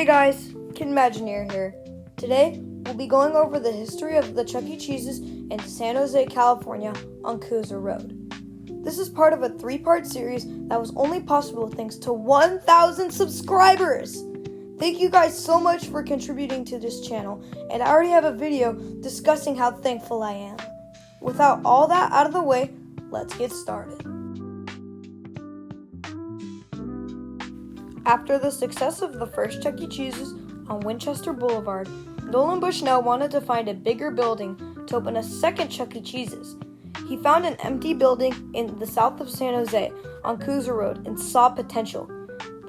guys, Kid Imagineer here. Today, we'll be going over the history of the Chuck E. Cheese's in San Jose, California on Couser Road. This is part of a 3-part series that was only possible thanks to 1,000 subscribers! Thank you guys so much for contributing to this channel, and I already have a video discussing how thankful I am. Without all that out of the way, let's get started. After the success of the first Chuck E. Cheese's on Winchester Boulevard, Nolan Bushnell wanted to find a bigger building to open a second Chuck E. Cheese's. He found an empty building in the south of San Jose on Couser Road and saw potential.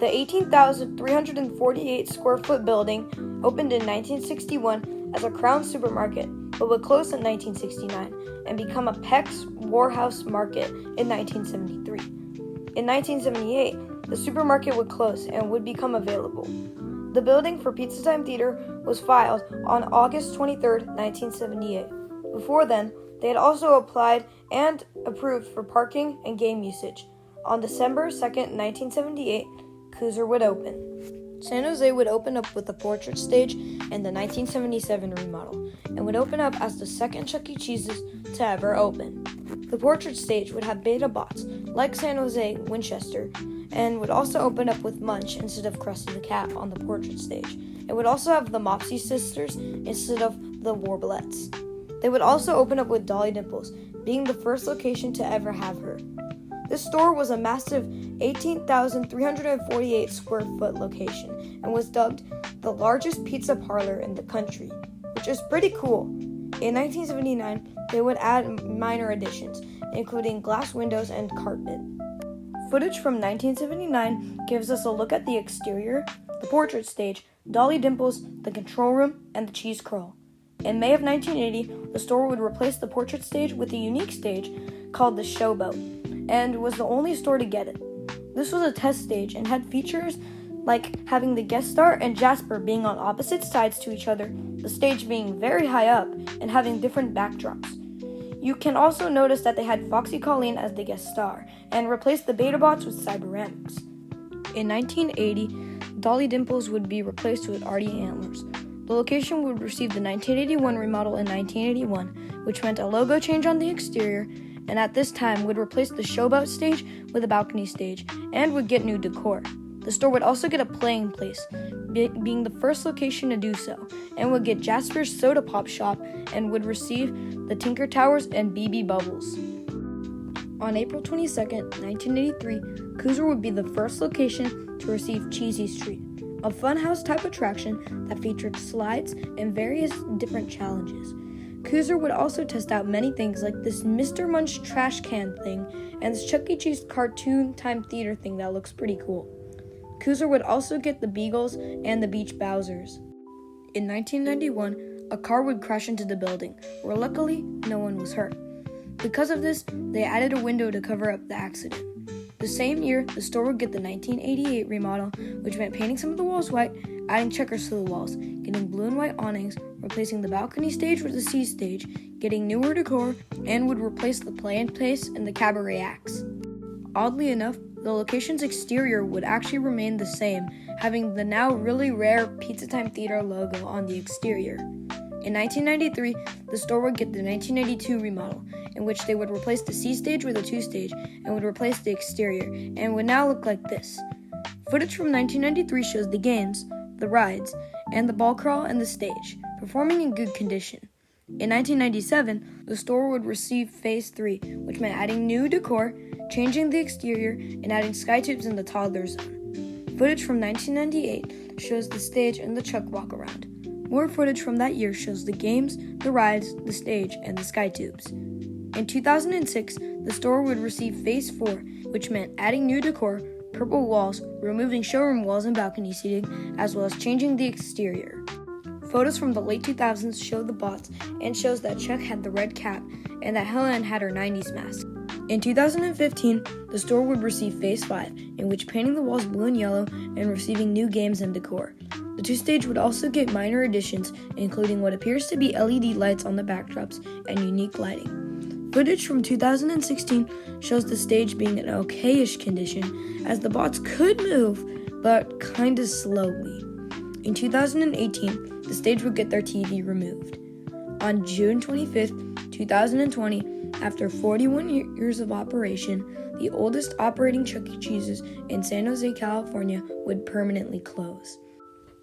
The 18,348 square foot building opened in 1961 as a Crown supermarket, but would close in 1969 and become a Peck's Warehouse Market in 1973. In 1978, the supermarket would close and would become available. The building for Pizza Time Theater was filed on August 23, 1978. Before then, they had also applied and approved for parking and game usage. On December 2, 1978, Couser would open. San Jose would open up with the Portrait Stage and the 1977 remodel, and would open up as the second Chuck E. Cheese's to ever open. The Portrait Stage would have Beta Bots, like San Jose, Winchester, and would also open up with Munch instead of Krusty the Cat on the Portrait Stage. It would also have the Mopsy Sisters instead of the Warblettes. They would also open up with Dolly Dimples, being the first location to ever have her. This store was a massive 18,348 square foot location and was dubbed the largest pizza parlor in the country, which is pretty cool. In 1979, they would add minor additions, including glass windows and carpet. Footage from 1979 gives us a look at the exterior, the Portrait Stage, Dolly Dimples, the control room, and the cheese crawl. In May of 1980, the store would replace the Portrait Stage with a unique stage called the Showboat, and was the only store to get it. This was a test stage and had features like having the guest star and Jasper being on opposite sides to each other, the stage being very high up, and having different backdrops. You can also notice that they had Foxy Colleen as the guest star, and replaced the Beta Bots with Cyberamics. In 1980, Dolly Dimples would be replaced with Artie Antlers. The location would receive the 1981 remodel in 1981, which meant a logo change on the exterior, and at this time would replace the Showboat stage with a balcony stage, and would get new decor. The store would also get a playing place, being the first location to do so, and would get Jasper's Soda Pop Shop, and would receive the Tinker Towers and BB Bubbles. On April 22, 1983, Couser would be the first location to receive Cheesy Street, a funhouse type attraction that featured slides and various different challenges. Couser would also test out many things like this Mr. Munch trash can thing and this Chuck E. Cheese cartoon time theater thing that looks pretty cool. Couser would also get the Beagles and the Beach Bowsers. In 1991, a car would crash into the building, where luckily no one was hurt. Because of this, they added a window to cover up the accident. The same year, the store would get the 1988 remodel, which meant painting some of the walls white, adding checkers to the walls, getting blue and white awnings, replacing the balcony stage with the C stage, getting newer decor, and would replace the play and place and the cabaret acts. Oddly enough, the location's exterior would actually remain the same, having the now really rare Pizza Time Theater logo on the exterior. In 1993, the store would get the 1982 remodel, in which they would replace the C stage with a 2 stage and would replace the exterior, and would now look like this. Footage from 1993 shows the games, the rides, and the ball crawl and the stage, performing in good condition. In 1997, the store would receive Phase 3, which meant adding new decor, changing the exterior, and adding sky tubes in the toddler zone. Footage from 1998 shows the stage and the Chuck walk-around. More footage from that year shows the games, the rides, the stage, and the sky tubes. In 2006, the store would receive Phase 4, which meant adding new decor, purple walls, removing showroom walls and balcony seating, as well as changing the exterior. Photos from the late 2000s show the bots and shows that Chuck had the red cap and that Helen had her 90s mask. In 2015, the store would receive Phase 5, in which painting the walls blue and yellow and receiving new games and decor. The 2 stage would also get minor additions, including what appears to be LED lights on the backdrops and unique lighting. Footage from 2016 shows the stage being in okay-ish condition, as the bots could move, but kinda slowly. in 2018, the stage would get their TV removed. On June 25th, 2020, after 41 years of operation, the oldest operating Chuck E. Cheese's in San Jose, California, would permanently close.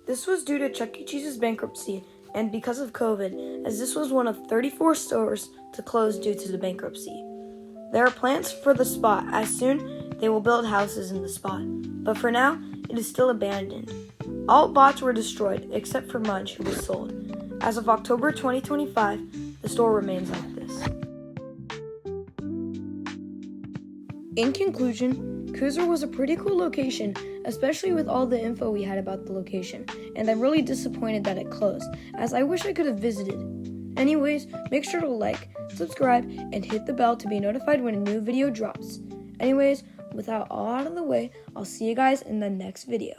This was due to Chuck E. Cheese's bankruptcy and because of COVID, as this was one of 34 stores to close due to the bankruptcy. There are plans for the spot, as soon they will build houses in the spot, but for now, it is still abandoned. All bots were destroyed, except for Munch, who was sold. As of October 2025, the store remains like this. In conclusion, Cruiser was a pretty cool location, especially with all the info we had about the location, and I'm really disappointed that it closed, as I wish I could have visited. Anyways, make sure to like, subscribe, and hit the bell to be notified when a new video drops. Anyways, without all out of the way, I'll see you guys in the next video.